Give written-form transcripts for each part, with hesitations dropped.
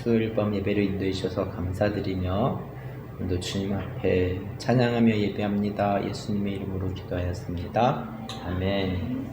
수요일 밤 예배를 인도해 주셔서 감사드리며 오늘도 주님 앞에 찬양하며 예배합니다. 예수님의 이름으로 기도하였습니다. 아멘.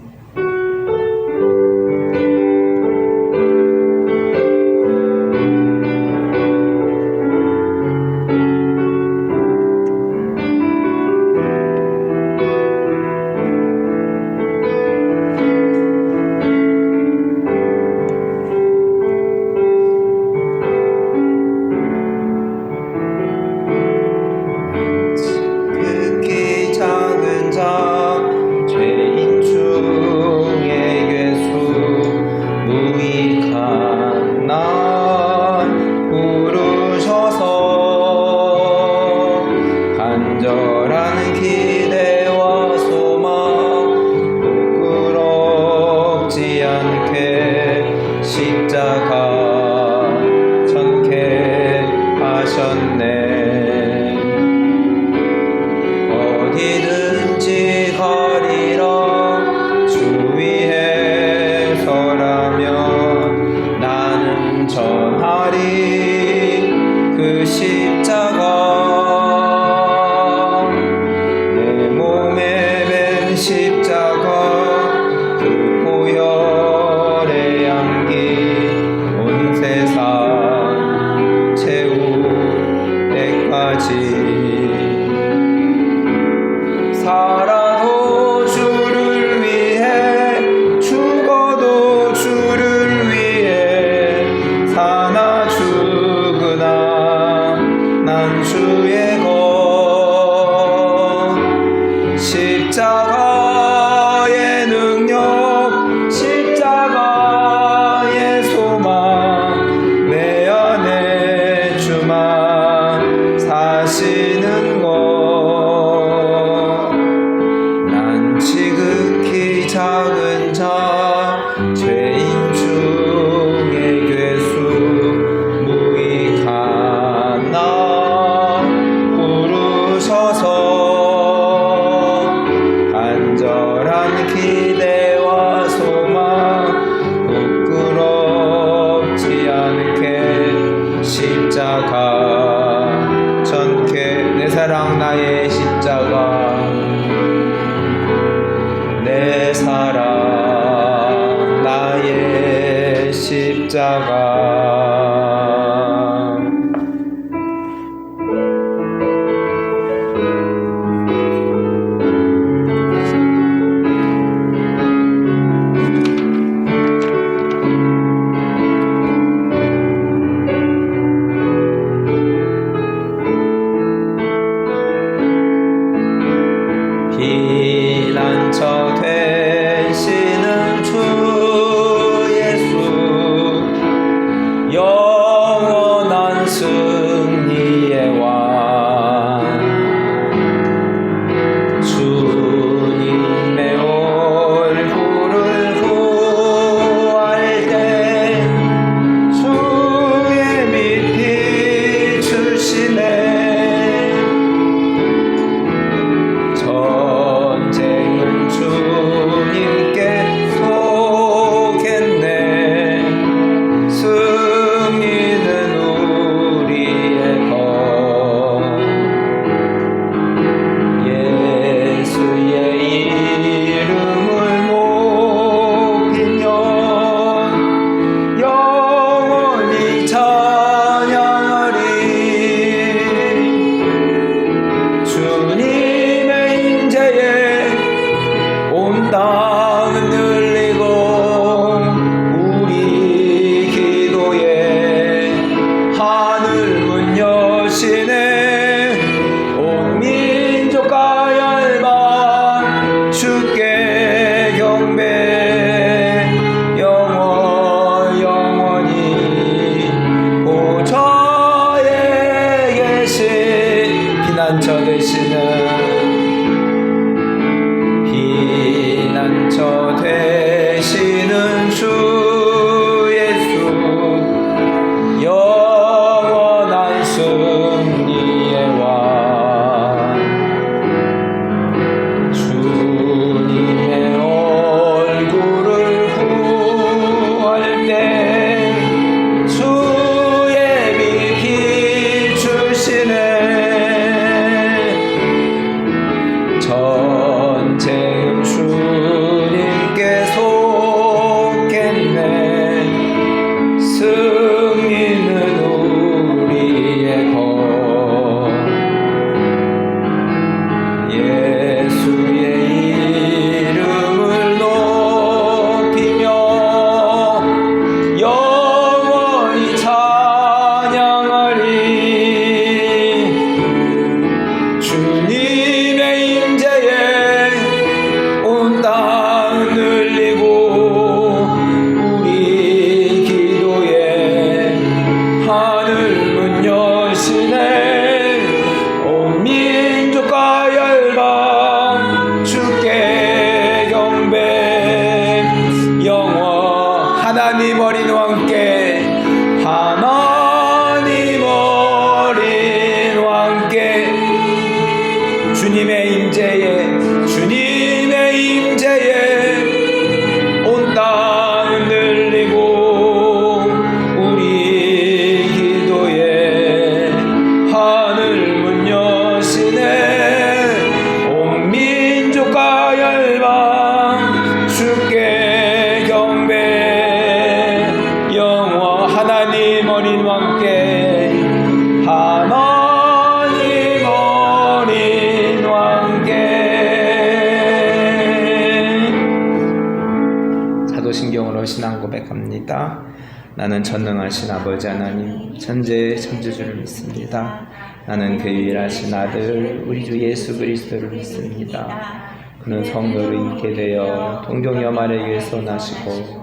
살아도 주를 위해 죽어도 주를 위해 사나 죽으나 난 주의 것 십자가의 능력 십자가의 소망 내 안에 주만 사시는 것 지극히 작은 자 죄인 중에 괴수 무익한 나 부르셔서 간절한 기대와 소망 부끄럽지 않게 십자가 전케 내 사랑 나의 십자가 내 사랑 나의 십자가 피난처 되시는 주 예수 영원한 승리의 왕 주님의 얼굴을 구할 때 주의 빛 비추시네 전쟁은 주님께 속했네 승리는 우리 하나님 어린 왕께 하나님 어린 왕께 사도신경으로 신앙 고백합니다. 나는 전능하신 아버지 하나님 천재 창조주를 믿습니다. 나는 그 유일하신 아들 우리 주 예수 그리스도를 믿습니다. 그는 성도를 인게 되어 동정녀 마리아에게서 나시고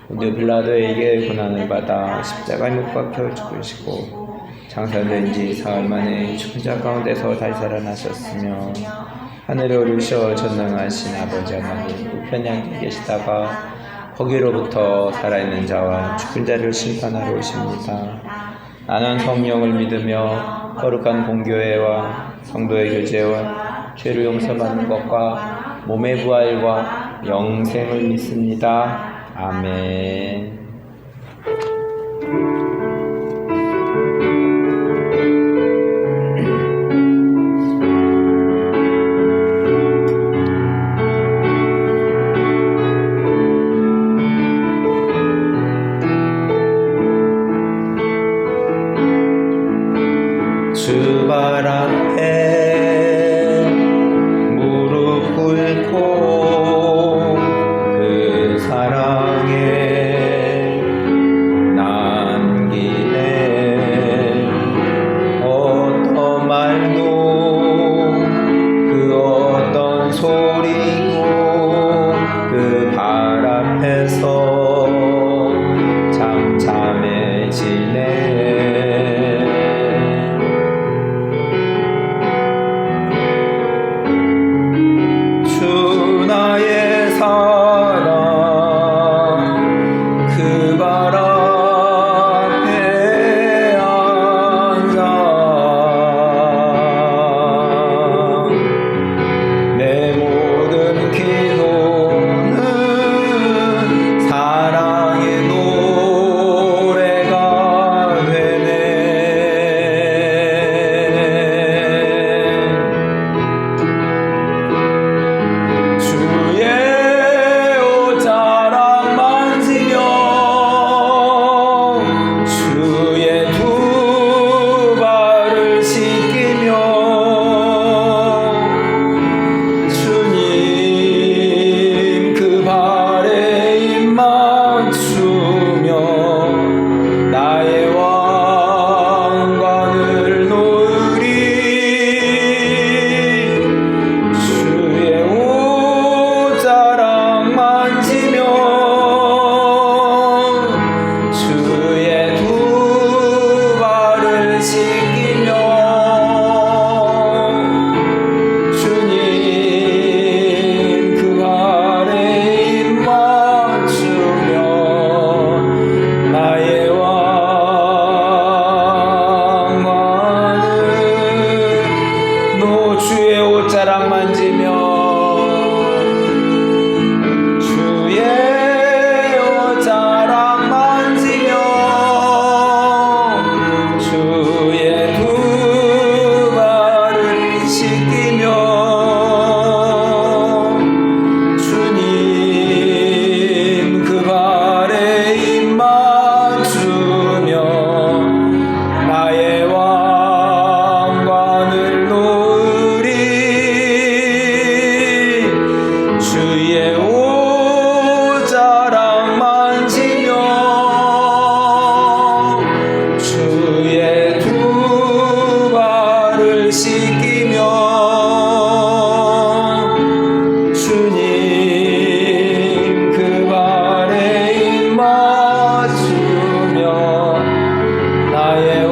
본디오 빌라도에게 고난을 받아 십자가에 못 박혀 죽으시고 장사된 지 사흘 만에 죽은 자 가운데서 다시 살아나셨으며 하늘에 오르셔 전능하신 아버지 하나님 우편에 앉아 계시다가 거기로부터 살아있는 자와 죽은 자를 심판하러 오십니다. 나는 성령을 믿으며 거룩한 공교회와 성도의 교제와 죄를 용서받는 것과 몸의 부활과 영생을 믿습니다. 아멘. 주발 앞에 무릎 꿇고 그 사랑에 남기네 어떤 말도 그 어떤 소리도 그 발 앞에서 잠잠해지네 나의 사랑 그 발 앞에 앉아 내 모든 기도는 사랑의 노래가 되네 주의 옷자락 만지며 주의 두 발을 씻기며 주님 그 발에 입 맞추며 나의 왕관을 놓으리 주의 옷자락 만지며 주의 두 발을 씻기며 주님 그 발에 입 맞추며 나의 왕관을 주의 옷자락 만지며 주의 옷자락 만지며 주의 두 발을 씻기며 주님 그 발에 입 맞추며 나의 왕관을 놓으리 주의 옷자락 만지며 주의 두 발을 씻기며 주님 그 발에 입 맞추며 나의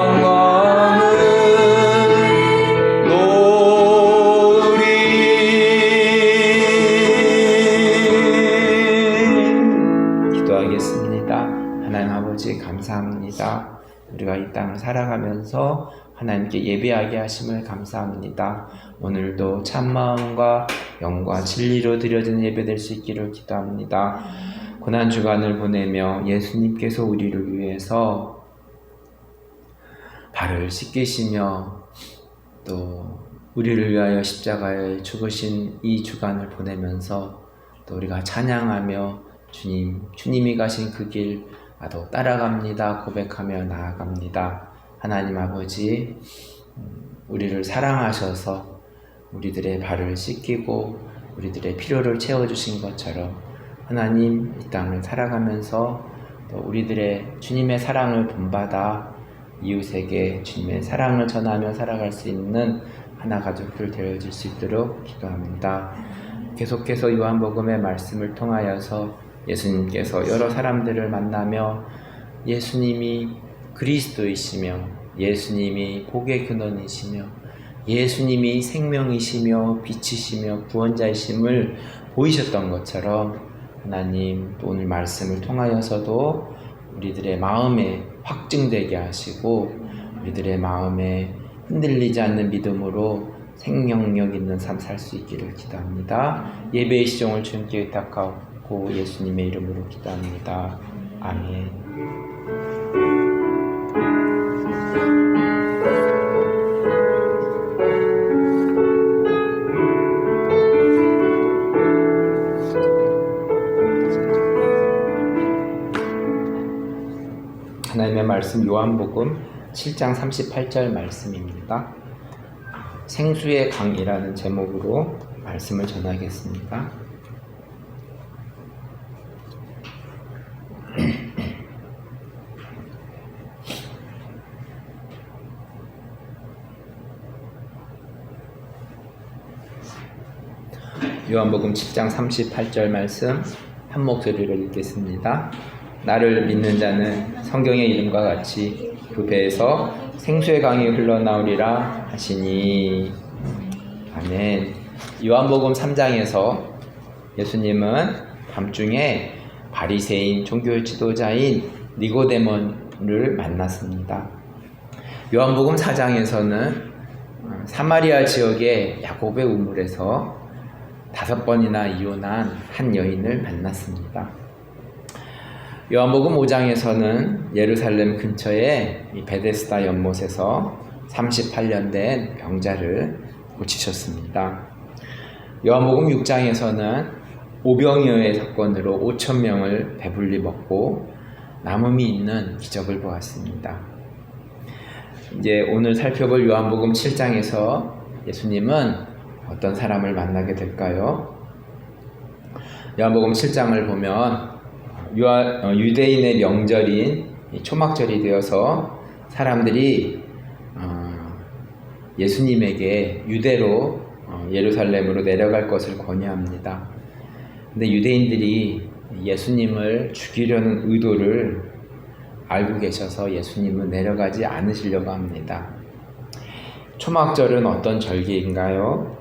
왕관을 놓으리 기도하겠습니다. 하나님 아버지 감사합니다. 우리가 이 땅을 살아가면서 하나님께 예배하게 하심을 감사합니다. 오늘도 참마음과 영과 진리로 드려진 예배 될 수 있기를 기도합니다. 고난주간을 보내며 예수님께서 우리를 위해서 발을 씻기시며 또 우리를 위하여 십자가에 죽으신 이 주간을 보내면서 또 우리가 찬양하며 주님이 가신 그 길 나도 따라갑니다. 고백하며 나아갑니다. 하나님 아버지, 우리를 사랑하셔서 우리들의 발을 씻기고 우리들의 필요를 채워주신 것처럼 하나님 이 땅을 살아가면서 또 우리들의 주님의 사랑을 본받아 이웃에게 주님의 사랑을 전하며 살아갈 수 있는 하나 가족들 되어줄 수 있도록 기도합니다. 계속해서 요한복음의 말씀을 통하여서 예수님께서 여러 사람들을 만나며 예수님이 그리스도이시며 예수님이 복의 근원이시며 예수님이 생명이시며 빛이시며 구원자이심을 보이셨던 것처럼 하나님 또 오늘 말씀을 통하여서도 우리들의 마음에 확증되게 하시고 우리들의 마음에 흔들리지 않는 믿음으로 생명력 있는 삶 살 수 있기를 기도합니다. 예배의 시종을 주님께 의탁하고 예수님의 이름으로 기도합니다. 아멘. 하나님의 말씀 요한복음 7장 38절 말씀입니다. 생수의 강이라는 제목으로 말씀을 전하겠습니다. 요한복음 7장 38절 말씀 한 목소리로 읽겠습니다. 나를 믿는 자는 성경의 이름과 같이 그 배에서 생수의 강이 흘러나오리라 하시니. 아멘. 요한복음 3장에서 예수님은 밤중에 바리새인 종교 지도자인 니고데몬을 만났습니다. 요한복음 4장에서는 사마리아 지역의 야곱의 우물에서 5번이나 이혼한 한 여인을 만났습니다. 요한복음 5장에서는 예루살렘 근처의 베데스다 연못에서 38년 된 병자를 고치셨습니다. 요한복음 6장에서는 오병이어의 사건으로 5,000명을 배불리 먹고 남음이 있는 기적을 보았습니다. 이제 오늘 살펴볼 요한복음 7장에서 예수님은 어떤 사람을 만나게 될까요? 요한복음 7장을 보면 유대인의 명절인 초막절이 되어서 사람들이 예수님에게 유대로 예루살렘으로 내려갈 것을 권유합니다. 근데 유대인들이 예수님을 죽이려는 의도를 알고 계셔서 예수님은 내려가지 않으시려고 합니다. 초막절은 어떤 절기인가요?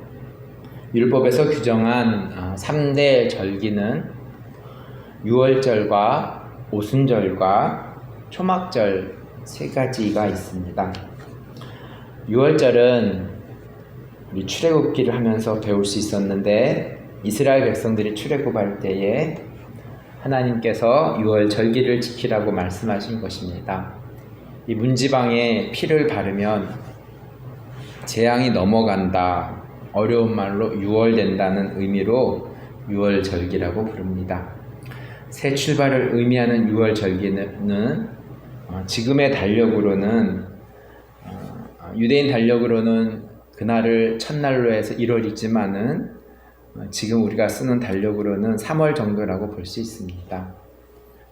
율법에서 규정한 3대 절기는 유월절과 오순절과 초막절 3가지가 있습니다. 유월절은 우리 출애굽기를 하면서 배울 수 있었는데 이스라엘 백성들이 출애굽할 때에 하나님께서 유월절기를 지키라고 말씀하신 것입니다. 이 문지방에 피를 바르면 재앙이 넘어간다, 어려운 말로 유월된다는 의미로 유월절기라고 부릅니다. 새 출발을 의미하는 유월절기는 지금의 달력으로는 유대인 달력으로는 그날을 첫날로 해서 1월이지만은 지금 우리가 쓰는 달력으로는 3월 정도라고 볼 수 있습니다.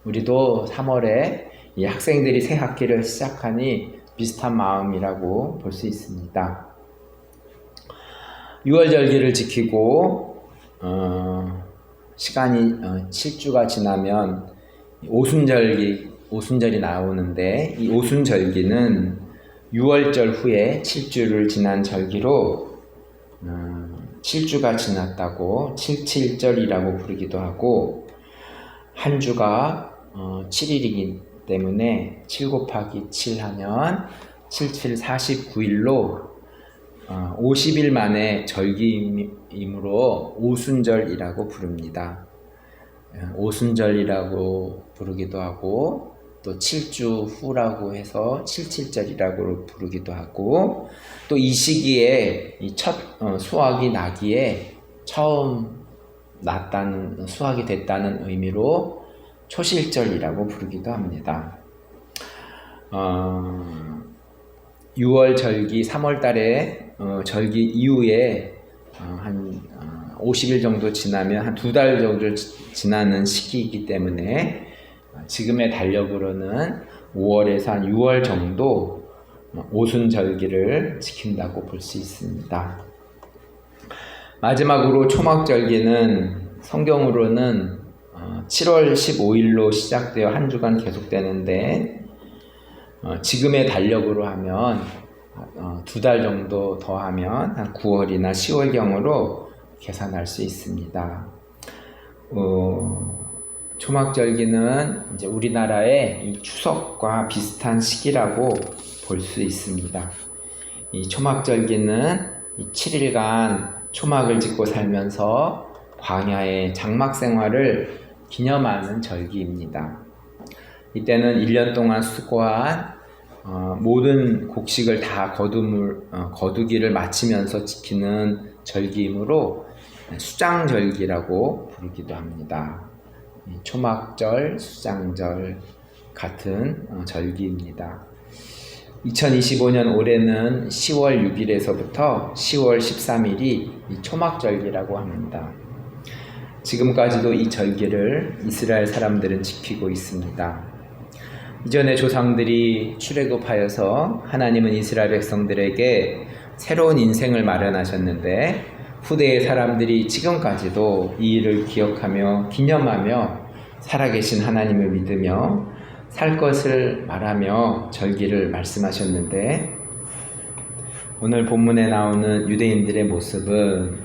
우리도 3월에 이 학생들이 새 학기를 시작하니 비슷한 마음이라고 볼 수 있습니다. 유월절기를 지키고 시간이 7주가 지나면 오순절이 나오는데 이 오순절기는 6월절 후에 7주를 지난 절기로 7주가 지났다고 7.7절이라고 부르기도 하고 한 주가 7일이기 때문에 7 곱하기 7 하면 7, 49일로 50일 만에 절기이므로 오순절이라고 부릅니다. 오순절이라고 부르기도 하고 또 7주 후라고 해서 7.7절이라고 부르기도 하고 또 이 시기에 이 첫 수확이 나기에 처음 났다는, 수확이 됐다는 의미로 초실절이라고 부르기도 합니다. 6월 절기, 3월 달에 절기 이후에 한 50일 정도 지나면 한 2달 정도 지나는 시기이기 때문에 지금의 달력으로는 5월에서 한 6월 정도 오순절기를 지킨다고 볼 수 있습니다. 마지막으로 초막절기는 성경으로는 7월 15일로 시작되어 한 주간 계속되는데 지금의 달력으로 하면 2달 정도 더 하면 한 9월이나 10월경으로 계산할 수 있습니다. 초막절기는 이제 우리나라의 이 추석과 비슷한 시기라고 볼 수 있습니다. 이 초막절기는 이 7일간 초막을 짓고 살면서 광야의 장막 생활을 기념하는 절기입니다. 이때는 1년 동안 수고한 모든 곡식을 다 거두기를 마치면서 지키는 절기이므로 수장절기라고 부르기도 합니다. 초막절, 수장절 같은 절기입니다. 2025년 올해는 10월 6일에서부터 10월 13일이 이 초막절기라고 합니다. 지금까지도 이 절기를 이스라엘 사람들은 지키고 있습니다. 이전에 조상들이 출애굽하여서 하나님은 이스라엘 백성들에게 새로운 인생을 마련하셨는데 후대의 사람들이 지금까지도 이 일을 기억하며 기념하며 살아계신 하나님을 믿으며 살 것을 말하며 절기를 말씀하셨는데 오늘 본문에 나오는 유대인들의 모습은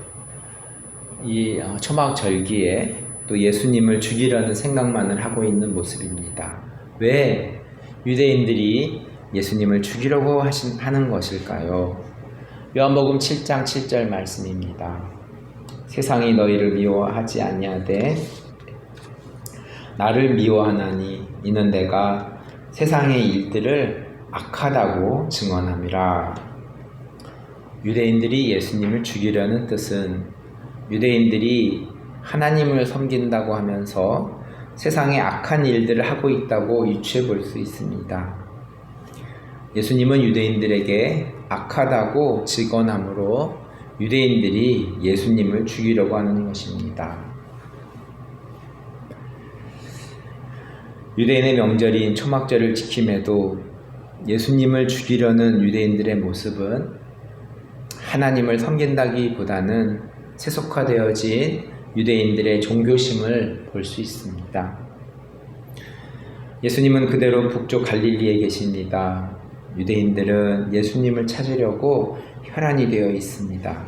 이 초막 절기에 또 예수님을 죽이려는 생각만을 하고 있는 모습입니다. 왜 유대인들이 예수님을 죽이려고 하는 것일까요? 요한복음 7장 7절 말씀입니다. 세상이 너희를 미워하지 아니하되 나를 미워하나니 이는 내가 세상의 일들을 악하다고 증언함이라. 유대인들이 예수님을 죽이려는 뜻은 유대인들이 하나님을 섬긴다고 하면서 세상에 악한 일들을 하고 있다고 유추해 볼 수 있습니다. 예수님은 유대인들에게 악하다고 증언함으로 유대인들이 예수님을 죽이려고 하는 것입니다. 유대인의 명절인 초막절을 지킴에도 예수님을 죽이려는 유대인들의 모습은 하나님을 섬긴다기보다는 세속화되어진 유대인들의 종교심을 볼 수 있습니다. 예수님은 그대로 북쪽 갈릴리에 계십니다. 유대인들은 예수님을 찾으려고 혈안이 되어 있습니다.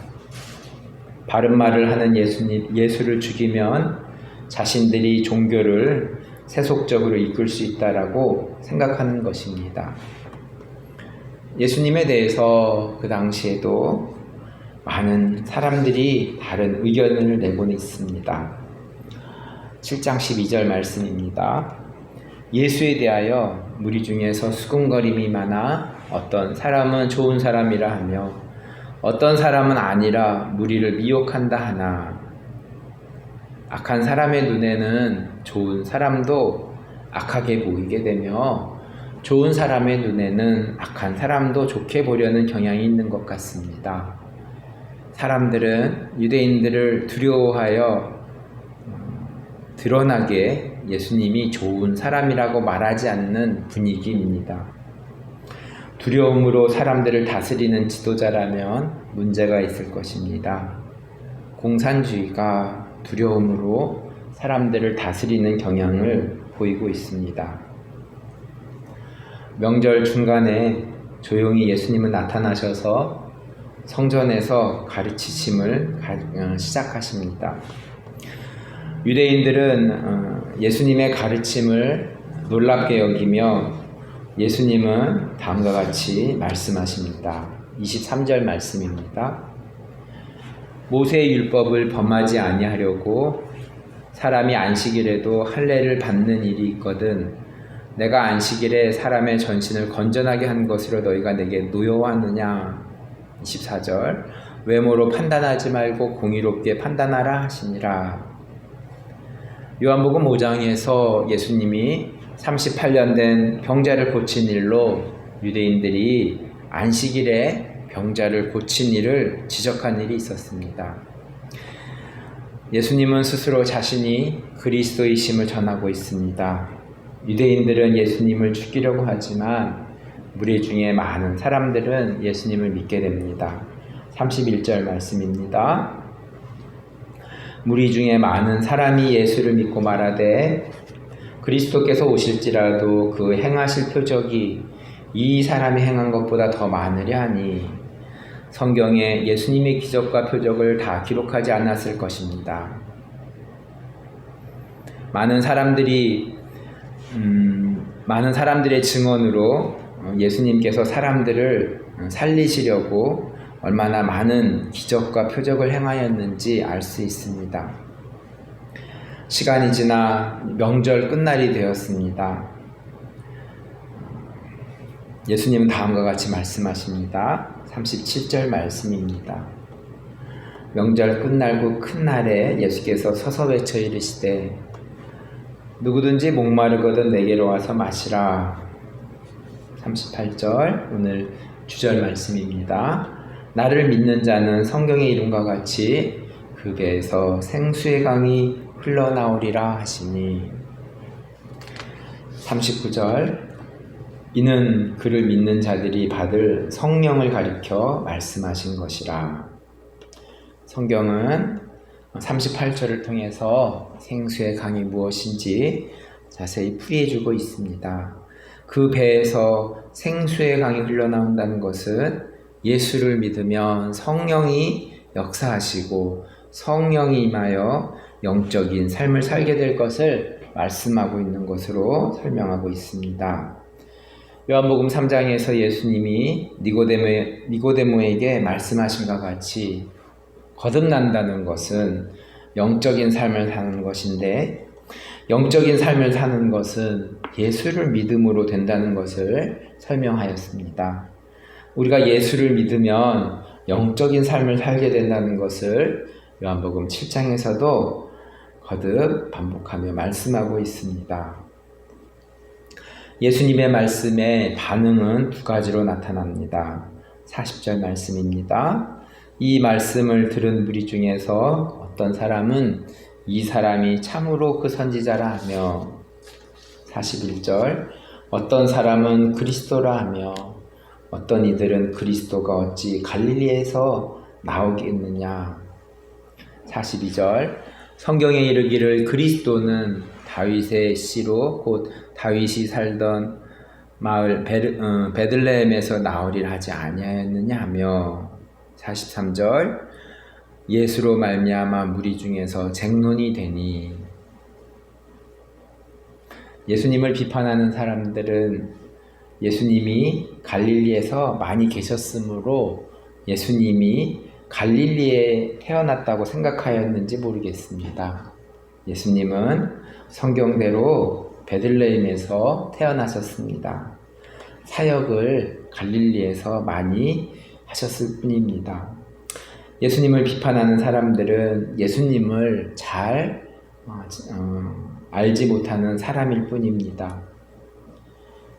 바른 말을 하는 예수를 죽이면 자신들이 종교를 세속적으로 이끌 수 있다라고 생각하는 것입니다. 예수님에 대해서 그 당시에도 많은 사람들이 다른 의견을 내고는 있습니다. 7장 12절 말씀입니다. 예수에 대하여 무리 중에서 수군거림이 많아 어떤 사람은 좋은 사람이라 하며 어떤 사람은 아니라 무리를 미혹한다 하나 악한 사람의 눈에는 좋은 사람도 악하게 보이게 되며 좋은 사람의 눈에는 악한 사람도 좋게 보려는 경향이 있는 것 같습니다. 사람들은 유대인들을 두려워하여 드러나게 예수님이 좋은 사람이라고 말하지 않는 분위기입니다. 두려움으로 사람들을 다스리는 지도자라면 문제가 있을 것입니다. 공산주의가 두려움으로 사람들을 다스리는 경향을 보이고 있습니다. 명절 중간에 조용히 예수님은 나타나셔서 성전에서 가르치심을 시작하십니다. 유대인들은 예수님의 가르침을 놀랍게 여기며 예수님은 다음과 같이 말씀하십니다. 23절 말씀입니다. 모세의 율법을 범하지 아니하려고 사람이 안식일에도 할례를 받는 일이 있거든 내가 안식일에 사람의 전신을 건전하게 한 것으로 너희가 내게 노여워하느냐. 24절 외모로 판단하지 말고 공의롭게 판단하라 하시니라. 요한복음 5장에서 예수님이 38년 된 병자를 고친 일로 유대인들이 안식일에 병자를 고친 일을 지적한 일이 있었습니다. 예수님은 스스로 자신이 그리스도이심을 전하고 있습니다. 유대인들은 예수님을 죽이려고 하지만 무리 중에 많은 사람들은 예수님을 믿게 됩니다. 31절 말씀입니다. 무리 중에 많은 사람이 예수를 믿고 말하되 그리스도께서 오실지라도 그 행하실 표적이 이 사람이 행한 것보다 더 많으려 하니 성경에 예수님의 기적과 표적을 다 기록하지 않았을 것입니다. 많은 사람들의 증언으로 예수님께서 사람들을 살리시려고 얼마나 많은 기적과 표적을 행하였는지 알 수 있습니다. 시간이 지나 명절 끝날이 되었습니다. 예수님은 다음과 같이 말씀하십니다. 37절 말씀입니다. 명절 끝날고 큰 날에 예수께서 서서 외쳐 이르시되 누구든지 목마르거든 내게로 와서 마시라. 38절 오늘 주절 말씀입니다. 나를 믿는 자는 성경의 이름과 같이 그 배에서 생수의 강이 흘러나오리라 하시니. 39절 이는 그를 믿는 자들이 받을 성령을 가리켜 말씀하신 것이라. 성경은 38절을 통해서 생수의 강이 무엇인지 자세히 풀이해주고 있습니다. 그 배에서 생수의 강이 흘러나온다는 것은 예수를 믿으면 성령이 역사하시고 성령이 임하여 영적인 삶을 살게 될 것을 말씀하고 있는 것으로 설명하고 있습니다. 요한복음 3장에서 예수님이 니고데모에게 말씀하신과 같이 거듭난다는 것은 영적인 삶을 사는 것인데, 영적인 삶을 사는 것은 예수를 믿음으로 된다는 것을 설명하였습니다. 우리가 예수를 믿으면 영적인 삶을 살게 된다는 것을 요한복음 7장에서도 거듭 반복하며 말씀하고 있습니다. 예수님의 말씀의 반응은 두 가지로 나타납니다. 40절 말씀입니다. 이 말씀을 들은 무리 중에서 어떤 사람은 이 사람이 참으로 그 선지자라 하며, 41절 어떤 사람은 그리스도라 하며, 어떤 이들은 그리스도가 어찌 갈릴리에서 나오겠느냐. 42절 성경에 이르기를 그리스도는 다윗의 씨로 곧 다윗이 살던 마을 베들레헴에서 나오리라 하지 아니하였느냐 하며, 43절 예수로 말미암아 무리 중에서 쟁론이 되니. 예수님을 비판하는 사람들은 예수님이 갈릴리에서 많이 계셨으므로 예수님이 갈릴리에 태어났다고 생각하였는지 모르겠습니다. 예수님은 성경대로 베들레헴에서 태어나셨습니다. 사역을 갈릴리에서 많이 하셨을 뿐입니다. 예수님을 비판하는 사람들은 예수님을 잘 알지 못하는 사람일 뿐입니다.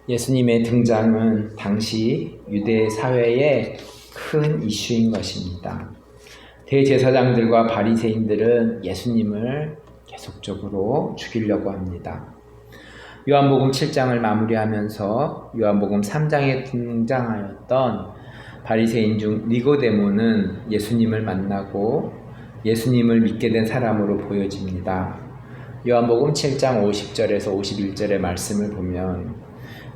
예수님의 등장은 당시 유대 사회의 큰 이슈인 것입니다. 대제사장들과 바리새인들은 예수님을 계속적으로 죽이려고 합니다. 요한복음 7장을 마무리하면서 요한복음 3장에 등장하였던 바리새인 중 니고데모는 예수님을 만나고 예수님을 믿게 된 사람으로 보여집니다. 요한복음 7장 50절에서 51절의 말씀을 보면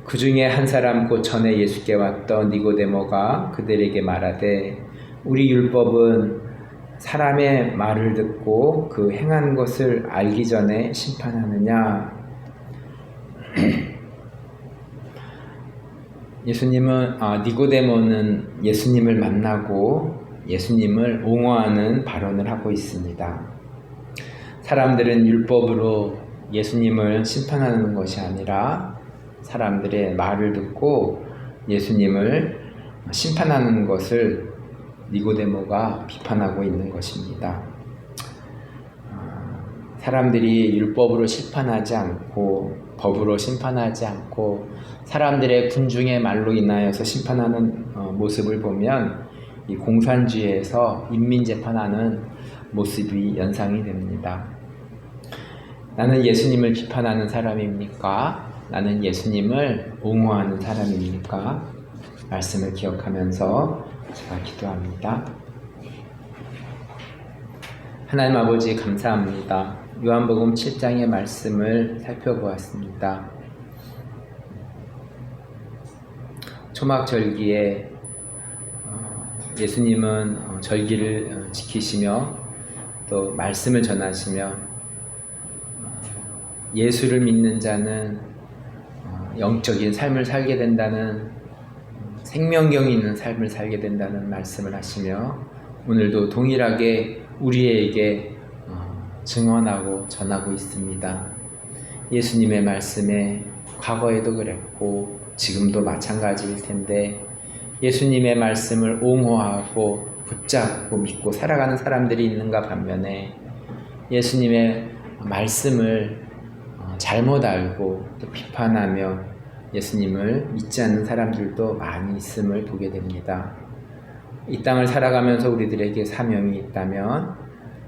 그 중에 한 사람 곧 전에 예수께 왔던 니고데모가 그들에게 말하되 우리 율법은 사람의 말을 듣고 그 행한 것을 알기 전에 심판하느냐. 니고데모는 예수님을 만나고 예수님을 옹호하는 발언을 하고 있습니다. 사람들은 율법으로 예수님을 심판하는 것이 아니라 사람들의 말을 듣고 예수님을 심판하는 것을 니고데모가 비판하고 있는 것입니다. 사람들이 율법으로 심판하지 않고 법으로 심판하지 않고 사람들의 군중의 말로 인하여서 심판하는 모습을 보면 이 공산주의에서 인민재판하는 모습이 연상이 됩니다. 나는 예수님을 비판하는 사람입니까? 나는 예수님을 옹호하는 사람입니까? 말씀을 기억하면서 제가 기도합니다. 하나님 아버지 감사합니다. 요한복음 7장의 말씀을 살펴보았습니다. 초막절기에 예수님은 절기를 지키시며 또 말씀을 전하시며 예수를 믿는 자는 영적인 삶을 살게 된다는 생명력이 있는 삶을 살게 된다는 말씀을 하시며 오늘도 동일하게 우리에게 증언하고 전하고 있습니다. 예수님의 말씀에 과거에도 그랬고 지금도 마찬가지일 텐데 예수님의 말씀을 옹호하고 붙잡고 믿고 살아가는 사람들이 있는가 반면에 예수님의 말씀을 잘못 알고 또 비판하며 예수님을 믿지 않는 사람들도 많이 있음을 보게 됩니다. 이 땅을 살아가면서 우리들에게 사명이 있다면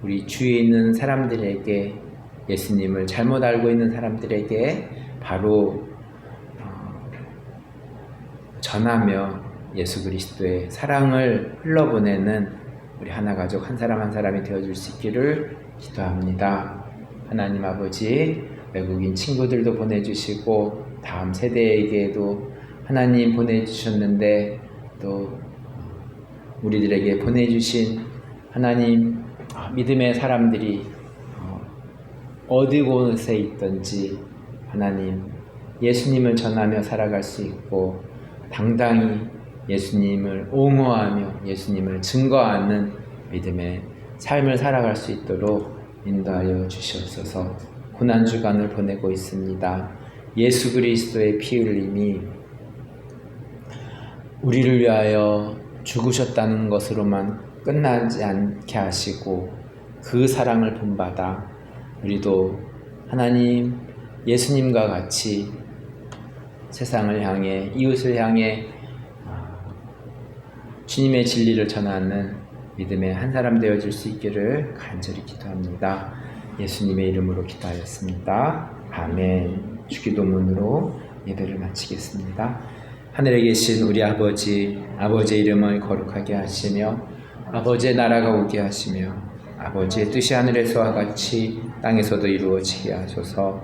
우리 주위에 있는 사람들에게 예수님을 잘못 알고 있는 사람들에게 바로 전하며 예수 그리스도의 사랑을 흘러보내는 우리 하나가족 한 사람 한 사람이 되어줄 수 있기를 기도합니다. 하나님 아버지, 외국인 친구들도 보내주시고 다음 세대에게도 하나님 보내주셨는데 또 우리들에게 보내주신 하나님 믿음의 사람들이 어디 곳에 있든지 하나님 예수님을 전하며 살아갈 수 있고 당당히 예수님을 옹호하며 예수님을 증거하는 믿음의 삶을 살아갈 수 있도록 인도하여 주시옵소서. 고난주간을 보내고 있습니다. 예수 그리스도의 피 흘림이 우리를 위하여 죽으셨다는 것으로만 끝나지 않게 하시고 그 사랑을 본받아 우리도 하나님 예수님과 같이 세상을 향해 이웃을 향해 주님의 진리를 전하는 믿음의 한 사람 되어줄 수 있기를 간절히 기도합니다. 예수님의 이름으로 기도하였습니다. 아멘. 주기도문으로 예배를 마치겠습니다. 하늘에 계신 우리 아버지, 아버지의 이름을 거룩하게 하시며 아버지의 나라가 오게 하시며 아버지의 뜻이 하늘에서와 같이 땅에서도 이루어지게 하소서.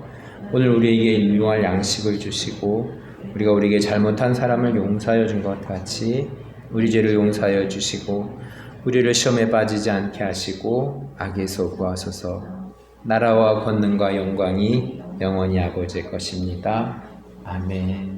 오늘 우리에게 일용할 양식을 주시고 우리가 우리에게 잘못한 사람을 용서하여 준 것 같이 우리 죄를 용서하여 주시고 우리를 시험에 빠지지 않게 하시고 악에서 구하소서. 나라와 권능과 영광이 영원히 아버지의 것입니다. 아멘.